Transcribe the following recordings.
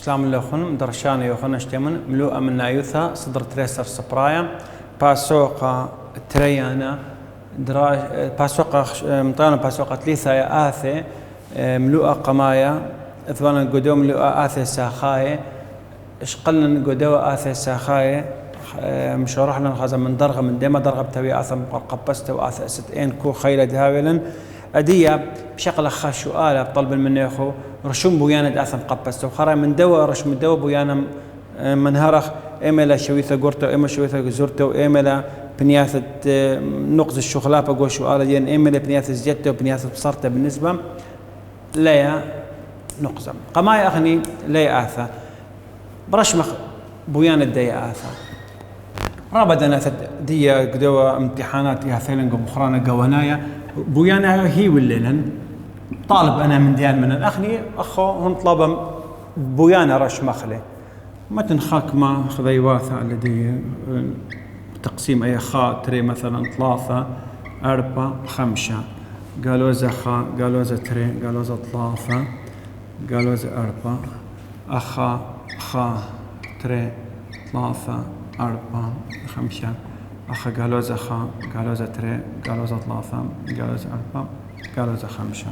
إسلام اللوخن درشان يوخن اشتمن ملوءة من نايوثا صدر تريسر سبرايا باسوقة تريانا دراج باسوقة مطانا باسوقة ثلاثة يا آثي ملوءة قمايا اثوانا قدوم ملوءة آثي ساخاية اشقلن قدوة آثي ساخاية مش راح لنا خازن من درغة من ديما درغة بتوي آثم قبسته وآثي ستين كو خيلة دهاولن أدية بشغلة خاش وآلة بطلب مني أخو رشوم بويانا داثم قبسته وخرا من دوا رشم الدوا بويانا من هرخ إملا شويثة قرته إما شويثة زرته إملا بنياثة نقص الشغلات بقول شو آلة دين إملا بنياثة زجته وبنياثة بصرته بالنسبة لا نقص قماي أخني لا آثة برشمخ بويانا الديا آثة رابدنا دي قدوة امتحانات يا ثيلنج ومخرانا قوانايا بويانا هي والليلن طالب أنا من ديان من الأخني أخو هم طلب بويانا رش مخلي ما تنخاك ما خذي واثة الذي تقسيم أي خاطري مثلا 3 4 5 قالوا زخا قالوا زتري قالوا زطلافة قالوا ز4 أخا خا تري 3 4 5 أخا قالوا زخا قالوا زتري قالوا زطلافة قالوا ز4 قالوا ز5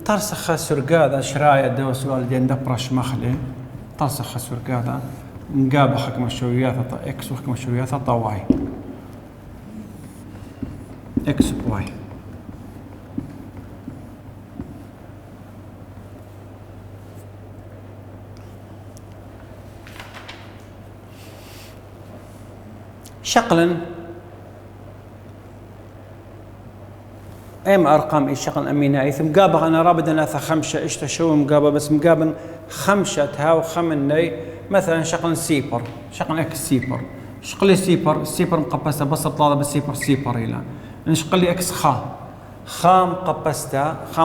ترسخ سرقاذا شرايا دو سؤال دين دبرش مخلي ترسخ سرقاذا نقاب حكم الشويات اكس وحكم الشويات طواي اكس واي شقلا ام ارقام اي شقل امينه ثم مقابه انا رابد انا 5 اشتا شو مقابه بس مقابل 5 هاو خمني مثلا شقل سيبر شقل اكس سيبر شقل سيبر السيبر مقبسته بس طلع بالسيبر سيبر الى نشقل لي اكس خام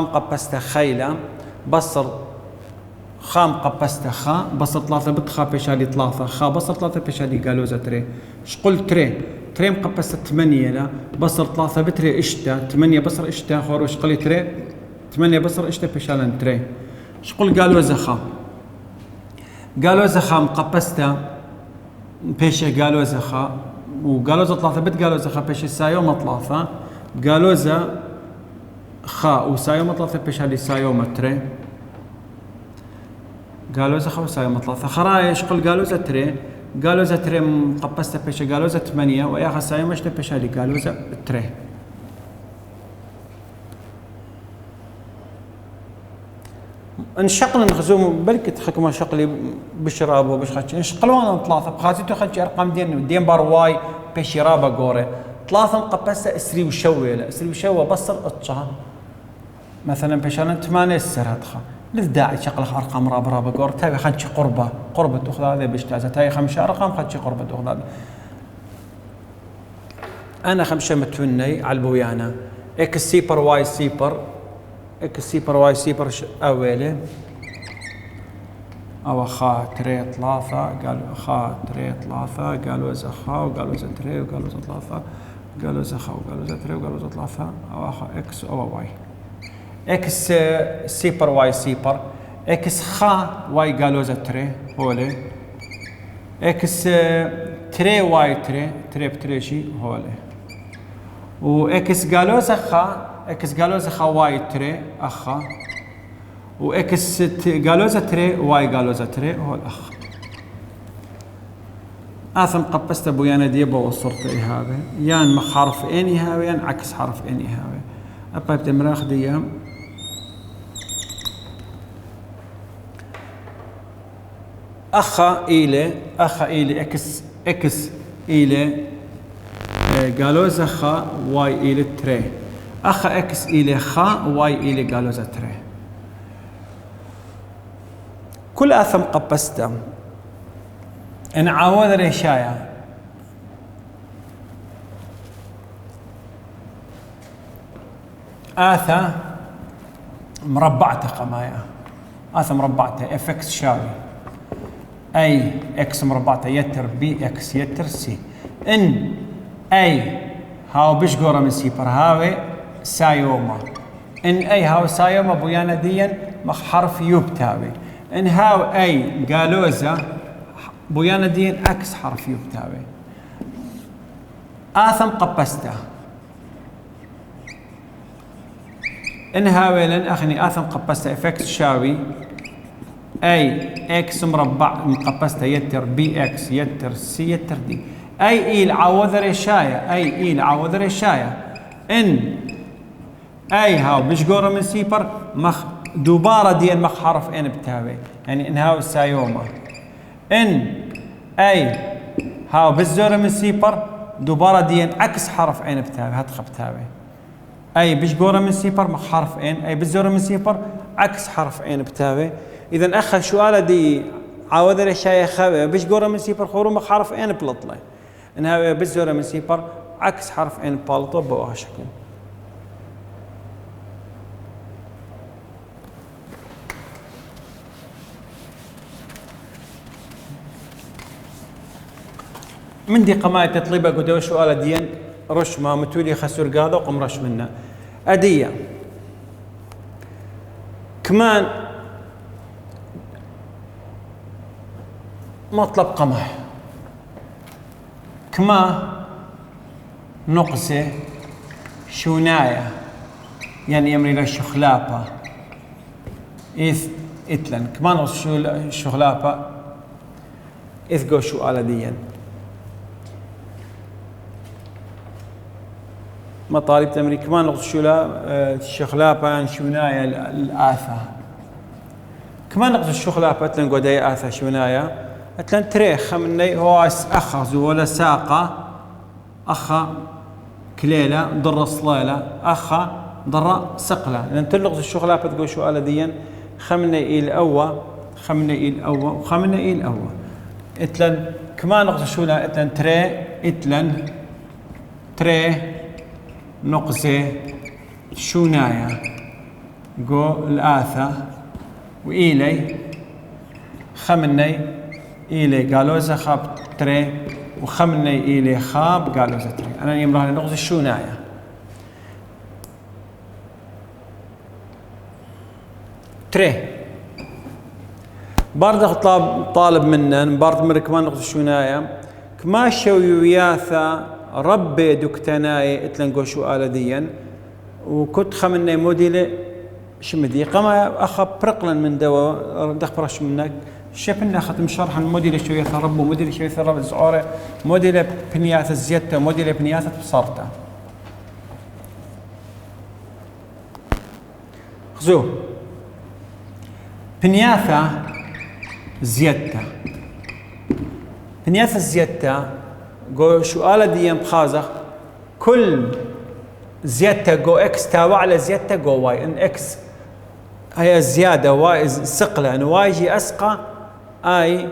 قبسته خيله بصر خام قبسته خا بصر 3 بتخا بيشالي 3 خا بصر 3 بيشالي قالوا زتري شقل تري مقبسة 8 لا بصر 3 بتري اشتا 8 بصر اشتا خور وشقلي تري 8 بصر اشتا بشالن تري شقل قالوا زخا مقبسته بيشة قالوا زخا وقالوا 3 بت قالوا زخا بيشة سايوم 3 قالوا خا وسايوم 3 بشالي سايوم تري قالوا زخا وسايوم 3 خراي شقل قالوا تري قالوا تري مقبسته بيشة قالوا 8 ويا خسايا مش تبيش هذه قالوا تري انشقل نخزوم بلكت حكم شقلي بشراب وبش خاتش انشقلوا انا 3 بخاتيتو خاتش ارقام دين بار واي بشرابه غوري 3 مقبسته اسري وشوه بصر اتشا مثلا بشان 8 السرادخه للداعي شغله ارقام رابه غور تاي خاتش قربه تاخذ هذا بشتازه تاي 5 ارقام خاتش قربه تاخذ هذا أنا 5 متوني على البويانا إكس سيبر واي سيبر أولي أو خا تري 3 قالوا خا تري 3 قالوا زخا وقالوا زتري وقالوا زطلافة قالوا زخا وقالوا زتري وقالوا زطلافة أو خا إكس أو واي إكس سيبر إكس خا واي قالوا زتري هولي إكس تري واي تري بتريشي هولي واكس جالوزا واي تري اخا واكس جالوزا تري واي جالوزا تري هو الاخ اثم قبست بويانا ديبا وصرت ايهابه يان مخ حرف ان يهاوي يان عكس حرف ان يهاوي ابا بتمراخ ديام اخا إلي اكس إلي قالوزا خا واي إلي تري أخا إكس إلي خا واي إلي قالوزا تري كل آثم قبسته إن عاود ريشايا آثا مربعته قمايا آثا مربعته اف اكس شاوي اي اكس مربعته يتر بي اكس يتر سي ان اي هاو بشقورة من سيبر هاوي سايوما ان اي هاو سايوما بويانا ديا مخ حرف يوب تاوي ان هاو اي قالوزة بويانا ديا عكس حرف يوب تاوي آثم قبسته ان هاوي لن اخني آثم قبسته افكس شاوي اي اكس مربع مقبسته يتر بي اكس يتر سي يتر دي اي ايل عوذر شاية اي ايل عوذر شاية ان اي هاو بشقورة من سيبر مخ دوبارة ديال مخ حرف ان بتاوي يعني ان هاو سايوما ان اي هاو بالزورة من سيبر دوبارة ديال عكس حرف ان بتاوي هتخ بتاوي اي بشقورة من سيبر مخ حرف ان اي بالزورة من سيبر عكس حرف ان بتاوي اذا اخذ شواله دي عاوذر الشاي خاوي بشقورة من سيبر خورو مخ حرف ان بلطله انها بالزورة من سيبر عكس حرف ان بالطو بوها شكل من دي قماية تطليبة قدوة شواله ديان رش ما متولي خسر قاضي وقم رش منه أدية كمان مطلب قمح كما نقصة شوناية يعني يمري للشخلابة إثلن كما نقص الشخلابة إذ قو شو آلة ديان مطالب تمري كمان نقص الشخلابة يعني شوناية الآثة كمان نقص الشخلابة إثلن قودي آثة شوناية أتلن تريخ مني هو أخذ ولا ساقة أخا كليلة ضر صليلة أخا ضر سقلة لأن تلغز الشغلة بتقول شو آلة ديا خمني الأوى خمني الأوى وخمني الأوى أتلن كمان نقص الشغلة أتلن تري أتلن تري نقصة شونايا جو الآثة وإيلي خمني إيلي قالوزة خاب تري وخمني إيلي خاب قالوزة تري أنا يمرها نقص الشونايا تري برضه طالب منا برضه من كمان نقص الشونايا كما شوي وياثا ربي دكتناي اتلنقو شو آلة ديا وكنت خمني موديلي شمدي قما أخا برقلا من دوا دخبرش منك شفنا أخذت مشرح الموديل شو يثرب وموديل شو يثرب الزعورة موديل بنياث الزيتة موديل بنياث بصرته خذوا بنياثة زيتة بنياث الزيتة جو شو آلة دي بخازخ كل زيتة جو اكس تابع على زيتة جو واي ان اكس هي زيادة واي ثقلة ان واي جي اسقى اي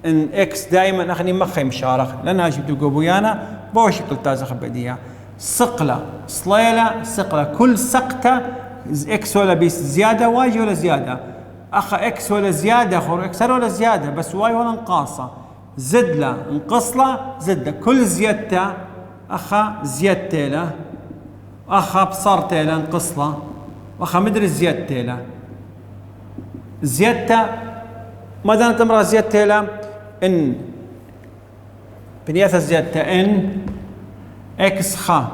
ان اكس دائما اخني مخي مشارخ لانها جبت قبويانا بو شكل تازخ بديها ثقلة صليلة ثقلة كل سقطة اكس ولا بيس زيادة واي ولا زيادة اخا اكس ولا زيادة خور اكسر ولا زيادة بس واي ولا انقاصة زد له انقص له زد كل زيادته اخا زيادته له اخا بصرته له انقص له واخا مدري زيادته له زيادته ما دامت امرأة زيادته له ان بنياث زيادته ان اكس خا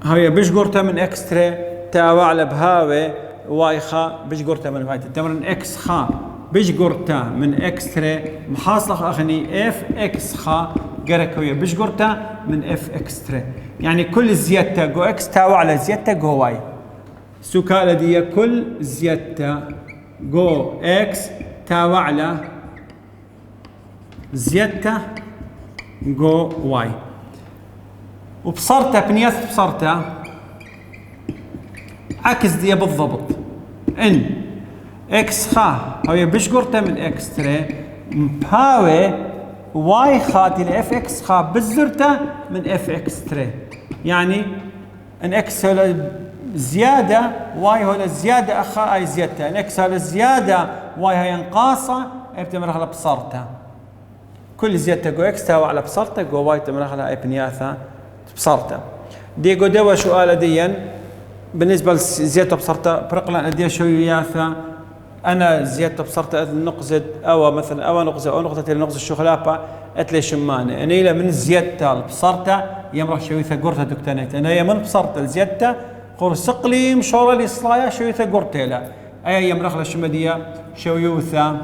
هاي بيش قرته من اكسترا تاوع بهاوي واي خا بيش قرته من واي تمرن اكس خا بيش قرته من اكسترا محاصلة اخني اف اكس خا قركوية بيش قرته من اف اكسترا يعني كل زيادته جو اكس تاوع على زيادته جو واي سكالة دي كل زيادته جو اكس تاوع على زيادته جو واي وبصرته بنياث بصرته عكس دي بالضبط ان اكس خا هاي بيش قرته من اكسترا بهاوي واي خاتي لاف اكس خا بزرته من اف اكسترا يعني ان اكس هو زياده واي هو زياده اخا اي زيادته ان اكس هو زياده واي هي انقاصه بتمر على بصرته كل زيادة جو إكس تاوى على بصرته جو واي تمرخلها أي بنياثة بصرته دي جو دوا سؤال ديا بالنسبة لزيادة بصرته برقلا أديا شو ياثة أنا زيادة بصرته نقزد أو مثلا أو نقزة أو نقطة نقزة الشخلابة أتلي شمانة أنا إلى من زيادة بصرته يمرح شويثة قرطة دكتانيت أنا يمن بصرته زيادة قر سقلي مشورة لإصلايا شويثة قرطة لا أي يمرخ لشمدية شويوثة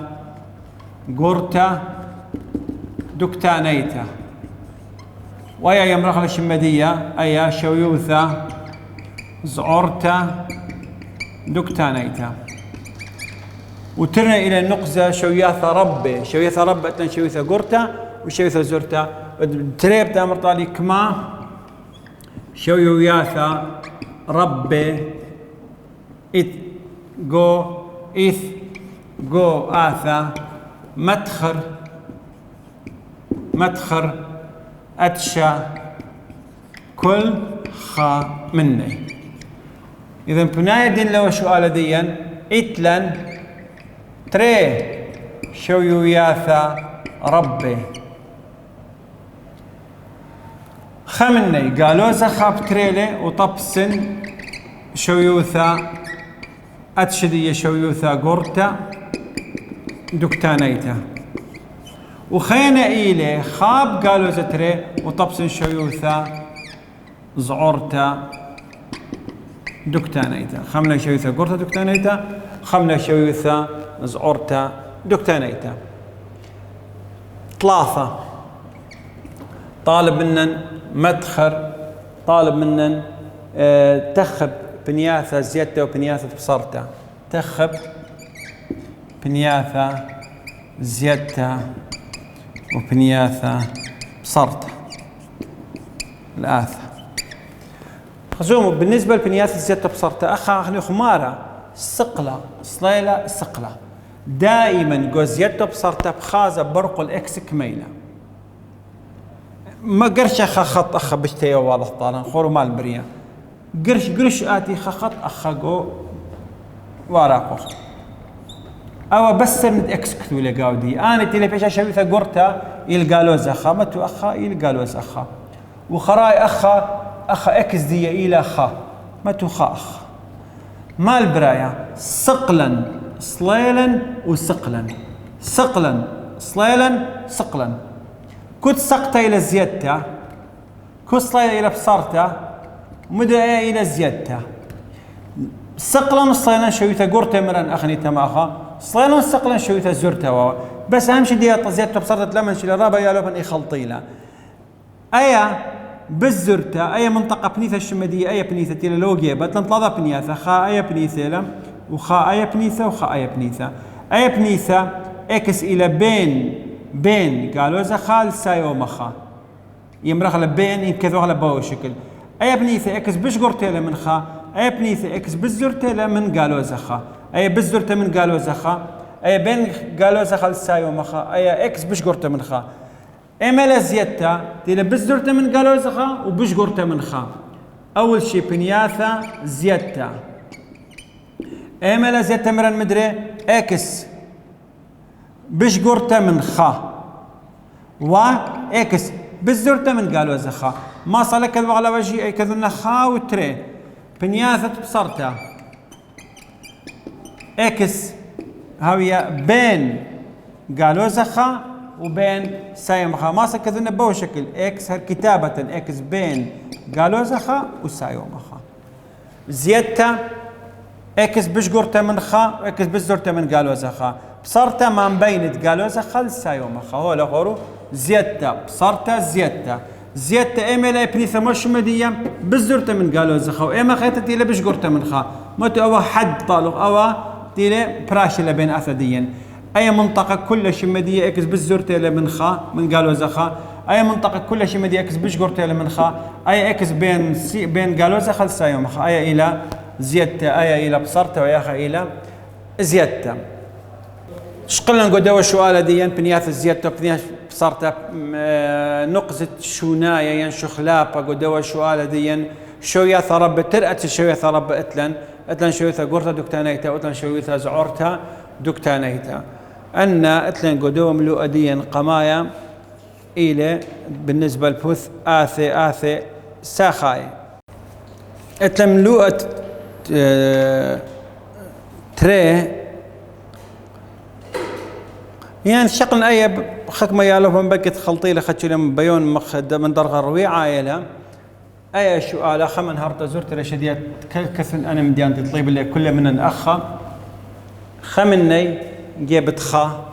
قرطة دكتانيته ويا يمرخ لشمدية أي شويوثة زعورته دكتانيته وترنا إلى النقزة شوياثة ربي شوياثة ربي أتن شويثة قرطة وشويثة زرته تريب تامر طالي كما شوياثة ربي إث جو آثة مدخر أتشا كل خا مني إذا بناية دين لو سؤال ديا إتلن تري شوياثة ربي خمني قالوا زخاب تريلي وطبسن شويوثا أتشدية شويوثا قرطة دكتانيتا وخينا إيلي خاب قالوا زتري وطبسن شويوثا زعورتا دكتانيتا خمنا شويوثا قرطة دكتانيتا خمنا شويوثا زعورتا دكتانيتا ثلاثة طالب منن مدخر طالب منن تخب بنياثة زيادة وبنياثة بصرته تخب بنياثة زيادة وبنياثة بصرته الآثة خزوم بالنسبة لبنياثة زيادة بصرته أخا خمارة سقلة صليلة سقلة دائما جو زيادة بصرته بخازة برق الإكس كميلة ما قرش أخا خط أخا بشتي واضح طالع خورو مال بريا قرش آتي خط أخا جو وراقو أو بس من إكس كتو إلى قاودي أنا تيلي بيش أشوفها قرطة يلقالوز أخا متو أخا يلقالوز أخا وخراي أخا إكس دي إلى أخا متو خا أخا مال برايا سقلا صليلا وسقلا سقلا صليلا سقلا كنت سقطة إلى زيادته كنت صليلا إلى بصرته مدى إلى زيادته سقلا صليلا شويته قرطة مرن أخني تماخا صليلا سقلا شويته زرته بس أهم شيء دي زيادته بصرته لما نشيل الرابع يا لبن يخلطيلا أيا بالزرته أي منطقة بنيثة الشمدية أي بنيثة تيلا لوجيا بتلن طلع بنيثة خا أي بنيثة لم وخا أي بنيثة وخا أي بنيثة أي بنيثة إكس إلى بين قالوا زخال سايو مخا يمرخ بين ينكذوا على باو شكل أي بنيثة إكس بش قرتيلا من خا أي بنيثة إكس بزرتيلا من قالوا زخا أي بزرته من قالوا زخا أي بين قالوا زخال سايو مخا أي إكس بش قرته من خا إملا زيادة تيلا بزرته من قالوا زخا وبش قرته من خا أول شيء بنياثة زيادة إملا زيادة مرن مدري إكس بش قرته من خا وإكس بزرته من قالوا زخا ما صار كذا على وجهي أي كذا خا وتري بنياثة بصرته إكس هاوية بين قالوا زخا وبين سايمخا ما صار كذا بو شكل إكس كتابة إكس بين قالوا زخا وسايمخا زيادته إكس بش قرته من خا وإكس بزرته من قالوا زخا بصرته ما مبينت قالوا زخا لسايمخا هو لغورو زيادته بصرته زيادته إيميل إبنيثة مش مدية بزرته من قالوا زخا وإيما خيطة تيلا بش قرته من خا متو أو حد طالق أو تيلا براشلة بين أثديين أي منطقة كل شمدية إكس بزرته من خا من قالوا زخا أي منطقة كل شمدية إكس بش قرته من خا أي إكس بين قالوا زخا لسايمخا أي إلى زيادته أي إلى بصرته وياخا إلى زيادته شقلنا نقول السؤال ديان بنياث زيادته بنياث بصرته نقزة شونايا ينشخ لابا قدوا السؤال ديان شوية رب ترأت شوية رب أتلن شوية قرطة دكتانيتا أتلن شوية زعورتا دكتانيتا أن أتلن قدوا ملوء ديان قمايا إلى بالنسبة لبوث آثي ساخاي اتلملوءة تري يعني شقن أي خك ما يالوهم بقت خلطيلة خدشوا لهم بيون مخد من درغ الرويع عائلة أي سؤال خمن هرت زرت رشديات كثن أنا من ديانتي طيب اللي كل من أخا خمني جيبت خا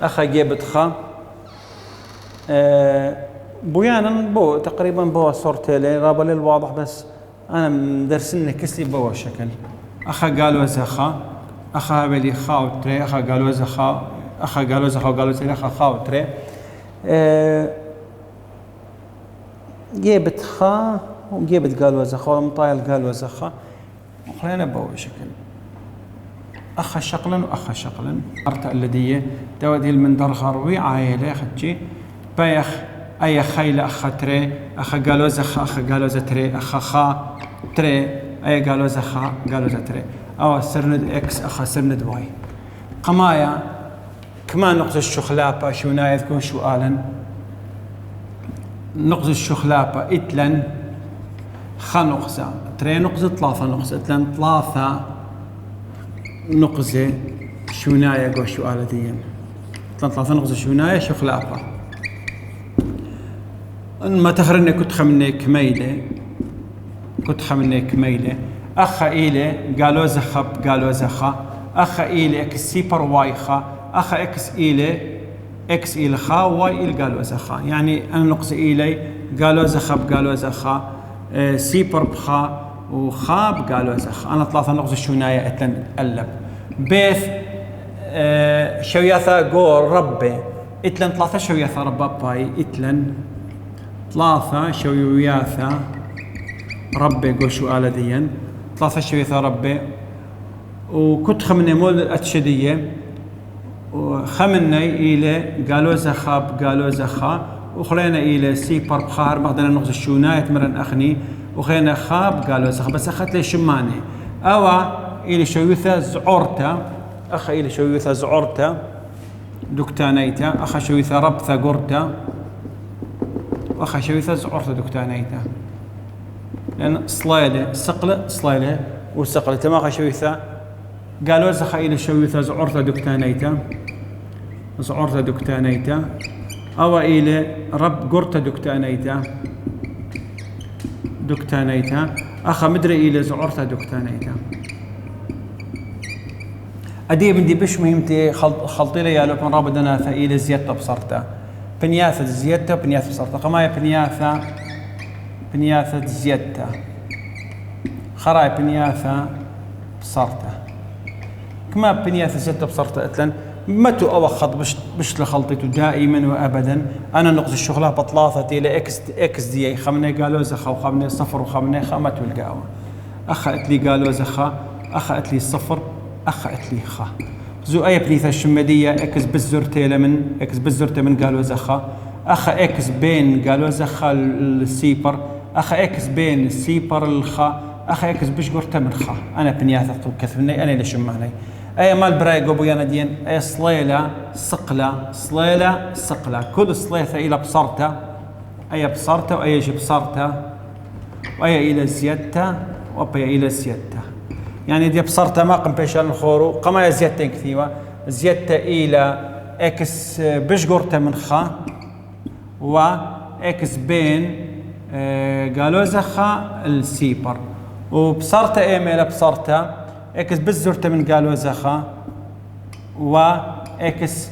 أخا جيبت خا بويانا بو تقريبا بو صورتي لي رابا للواضح بس أنا مدرسني كسلي بو الشكل أخا قالوا زخا أخا بلي خا وتري أخا قالوا زخا أخا قالوا زخا وقالوا زخا أخا خا وتري جيبت خا وجيبت قالوا زخا ومطايل قالوا زخا وخلينا بو شكل أخا شقلا وأخا شقلا أرتا الذي دودي المندر غروي عائلة خدشي بايخ أي خيل أخا تري أخا قالوا زخا أخا قالوا زتري أخا خا تري أي قالوا زخا قالوا زتري أو سرند إكس أخا سرند واي قمايا كمان نقص الشخلابة شو نايذكم سؤالا نقص الشخلابة إتلن خا نقصة تري نقصة ثلاثة نقصة إتلن ثلاثة نقصة شوناية قو سؤال ديا ثلاثة نقصة شوناية شخلابة ما تخرني كنت خمني كميلة أخا إيلي قالوا زخب قالوا زخا أخا إيلي إكس سيبر واي خا أخا إكس إيلي خا واي إيل قالوا زخا يعني أنا نقص إيلي قالوا زخب قالوا زخا سيبر بخا وخاب قالوا زخا أنا ثلاثة نقص شوناية أتلن ألب بيث شوياثا قول ربي إتلن ثلاثة شوياثا ربا باي إتلن ثلاثة شوياثا ربي قول سؤال ديا ثلاثة شوياثا ربي وكنت خمني مول أتشدية وخمني إلى قالوا زخاب قالوا زخا وخلينا إلى سيبر بخار بعدنا نقص الشوناية مرن أخني وخلينا خاب قالوا زخا بس أخذت لي شماني أو إلى شويثة زعورتا أخا إلى شويثة زعورتا دكتانيتا أخا شويثة ربثة قرتا وأخا شويثة زعورتا دكتانيتا لأن صليلة سقلة صليلة وسقلة ما أخا شويثة قالوا زخا إلى شويثة زعورتا دكتانيتا أو إلى رب قرتا دكتانيتا أخا مدري إلى زعورتا دكتانيتا أدي بندي بش مهمتي خلطي لي لو كان رابدنا فإلى زيادة بصرته بنياثة زيادة بنياثة بصرته قماية بنياثة زيادة خراي بنياثة بصرته كما بنياثة زيادة بصرته أتلن متو أوخط بش لخلطيته دائما وأبدا أنا نقص الشغلة بطلاثة إلى إكس دي خمني قالوا زخا وخمني صفر وخمني خمتو القاوة أخا أتلي قالوا زخا أخا أتلي الصفر أخا أتلي خا زو أي بنيثة الشمدية إكس بزرتة من قالوا زخا أخا إكس بين قالوا زخا السيبر أخا إكس بين السيبر الخا أخا إكس بش قرتة من خا أنا بنياثة طول كثرني أنا اللي شمعني أي مال براي قبويانا دين أي صليلة سقلة كل صليثة إلى بصرته أي بصرته وأي يجي بصرته وأي إلى زيادته وأي إلى زيادته يعني دي بصرته ما قم بيشان الخورو قما زيادته كثيرة زيادته إلى إكس بشقرته من خا وإكس بين قالوا زخا السيبر وبصرته إيميل بصرته إكس بزرته من قالوا زخا وإكس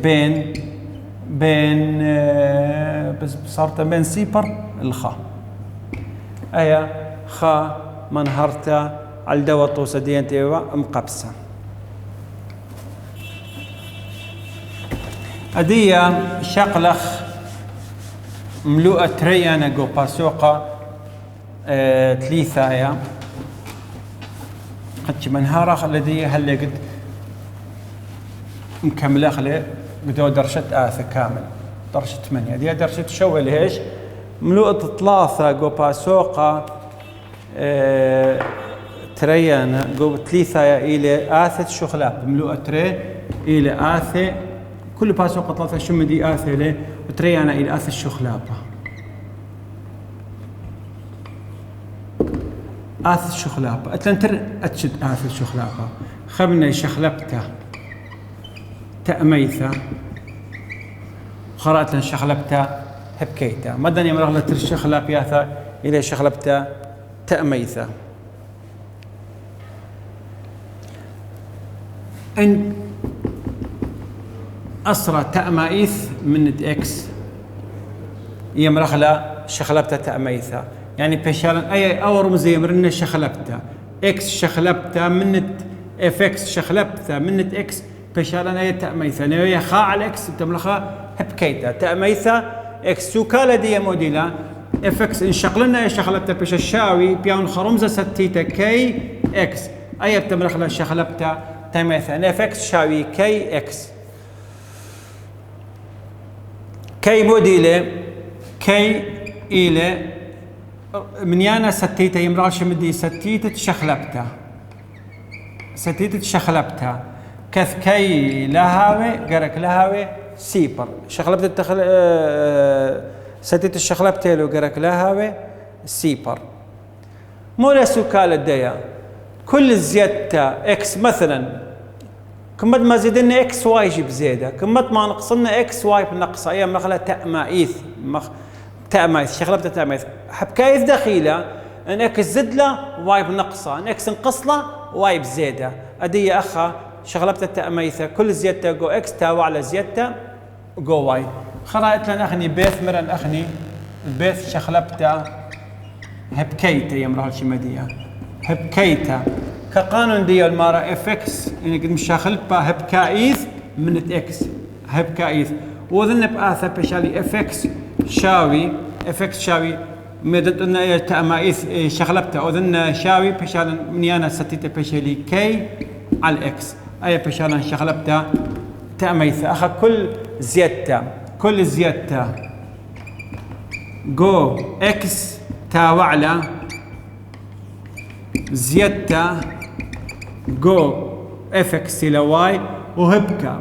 بين بس بصرته بين سيبر الخا أي خا منهرته على الدواء طوسدين تيوا مقبسة أدية شقلخ ملوءة تريانا جو باسوقة تليثايا قدش منهارة الذي هل قد مكملة خلي بدو درشة كامل درشة 8 دي درشة شو ليش ملوءة 3 جو باسوقة تريانا جو 3 إلى آثة شخلاب ملوءة تري إلى آثة كل باسوقة ثلاثة شمدي آثلة وتريانا إلى آث الشخلابة آث الشخلابة أتلنتر أتشد آث الشخلابة خبنا شخلبته تأميثة وخرأت لن شخلبته هبكيته مدن يمرغ لتر الشخلاب ياثا إلى شخلبته تأميثة إن أسرى تأميث من إكس يمرغ له شخلبته تأميثة يعني بشالا أي أو رمز يمرنا شخلبته إكس شخلبته من اف اكس شخلبته من اكس بشالا أي تأميثة نوية خا على اكس تملخها هبكيته تأميثة اكس سوكالة دي موديلا اف اكس انشقلنا شخلبته بش الشاوي بيان خرمزة ستيتا كي اكس أي بتملخ له شخلبته تأميثة اف اكس شاوي كي اكس كي موديلا كي إلى من يانا ستيتا يمرال شمدي ستيتا شخلبته ستيتا شخلبتها كث كي لهاوي قرك لهاوي سيبر شخلبت ستيتا شخلبتها لو قرك لهاوي سيبر مولا سوكال الديا كل زيادة اكس مثلا كمت ما زيدنا اكس واي جيب زيادة كمت ما نقصنا اكس واي بنقص ايام مخلا تأمايث تأميث شخلبته تأميث حبكايث دخيلة ان اكس زد له واي بنقصه ان اكس انقص له واي بزياده ادي اخا شغلبته تأميثه كل زيادته جو اكس تاوى على زيادته جو واي خرأت لنا اخني بيث مرن اخني البيث شخلبته هبكيته يمره الشمديه هبكيته كقانون دي المارة اف اكس يعني قد مش شاخلبها هبكايث من اكس هبكايث وذن بآثة بشالي اف اكس شاوي اف اكس شاوي مدتنا تأمايث شغلبته وذن شاوي بشالن من يانا ستيتا بشالي كي على الاكس اي بشالن شغلبته تأميث اخا كل زيادته جو اكس تاوى على زيادته جو اف اكس الى واي وهبكه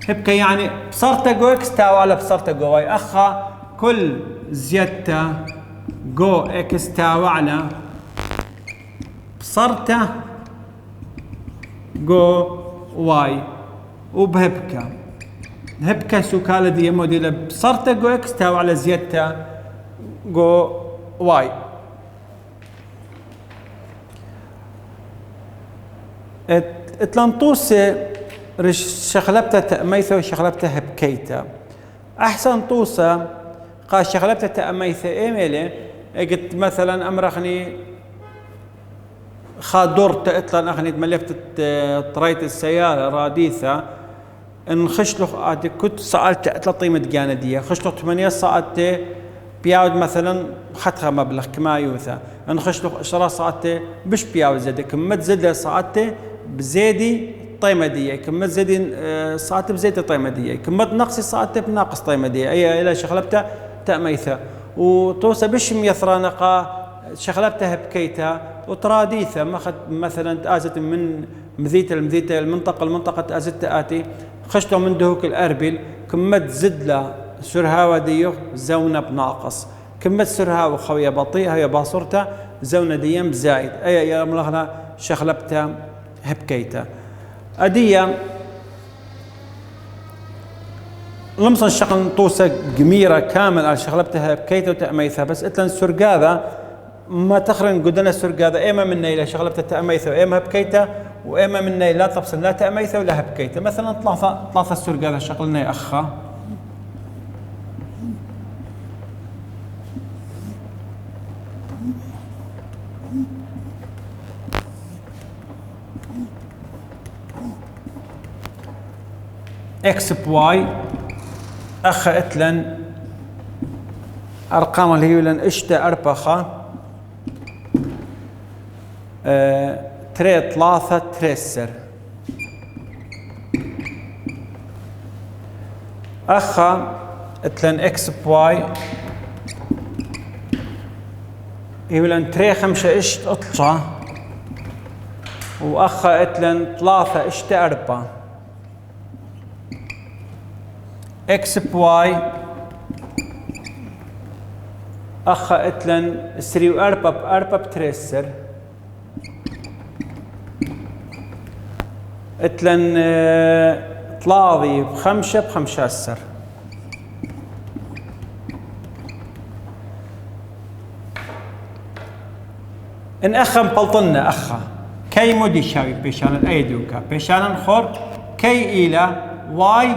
هبكه يعني بصرته جو اكس تاوى على بصرته جو واي اخا كل زيادته جو اكس تاوى على بصرته جو واي وبهبكه هبكه سوكاله دي موديله بصرته جو اكس تاوى على زيادته جو واي اتلانطوسه شخلبته تأميثه وشخلبته هبكيته احسن طوسه قال شغلبته تأميثه ايميلي قلت مثلا امرخني خادرت اطلع اخني تملفت طريت السياره راديثه انخشلخ ادي كنت سالت اطلع قيمه جانديه خشلخ 8 ساعات بياود مثلا خدها مبلغ كما يوثا انخشلخ 10 ساعات بش بياود زاد كمت زد ساعات بزيدي طيمة دي كمت زيدي ساعات بزيدي طيمة دي كمت نقصي ساعات بناقص طيمة دي اي الى شغلبته تأميثه وتوسى بش ميثرانقه شغلبته بكيته وتراديثه ماخذ مثلا ازت من مذيته المنطقه تازت اتي خشته من دهوك الاربل كمت زد له سرهاوه ديو زونه بناقص كمت سرهاوه خويه بطيئه هي باصرته زونه ديم زايد اي يا ملغنا شغلبته هبكيته اديه لمصن شقن طوسه قميره كامل على شغلبتها بكيته وتأميثها بس اتلن سرقاذا ما تخرن قدنا سرقاذا اما منا الى شغلبتها تأميثها واما بكيته واما منا لا تبصن لا تأميثها ولا هبكيته مثلا ثلاثه السرقاذا شغلنا يا اخا اكس بواي اخا اتلن ارقام اللي هي لن اشتا اربخه تري 3 تريسر اخا اتلن اكس بواي يولن تري 5 اشت اطلع واخا اتلن 3 اشتا 4 اكس بواي اخا اتلن سريو اربا بتريسر اتلن طلاضي بخمشاسر ان اخا مبلطنا اخا كي مودي شاوي بيشان ايدوكا بيشان خور كي الى واي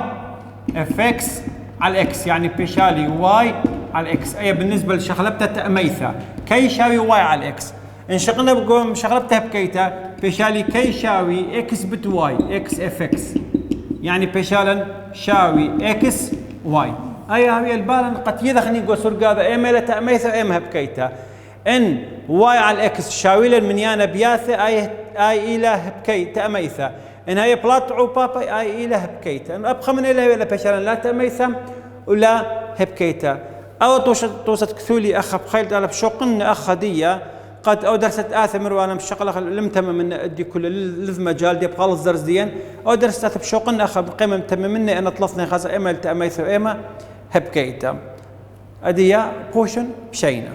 اف اكس على الاكس يعني بيشالي واي على الاكس اي بالنسبه لشغلبتها تأميثا كي شاوي واي على الاكس ان شغلنا بقوم شغلبتها بكيتا بيشالي كي شاوي اكس بت واي اكس اف اكس يعني بيشالا شاوي اكس واي اي هي البالن قد يدخني قصر قاذا ايما لا تأميثا ايما بكيتا ان واي على الاكس شاويلا من يانا بياثة اي اله بكي تأميثا ان هي بلاطعو بابا اي اله بكيتا ان ابقى من اله ولا بشالا لا تأميثا ولا هبكيتا او توصت كثولي اخ بخيل على بشوقن اخ دية قد او درست اثمر وانا مشغله لم تم من ادي كل لذ مجال دي بخلص درس ديا او درست بشوقن اخ بقيمه تم مني انا طلفني خاصه اما تأميثا واما هبكيتا اديا بوشن بشينا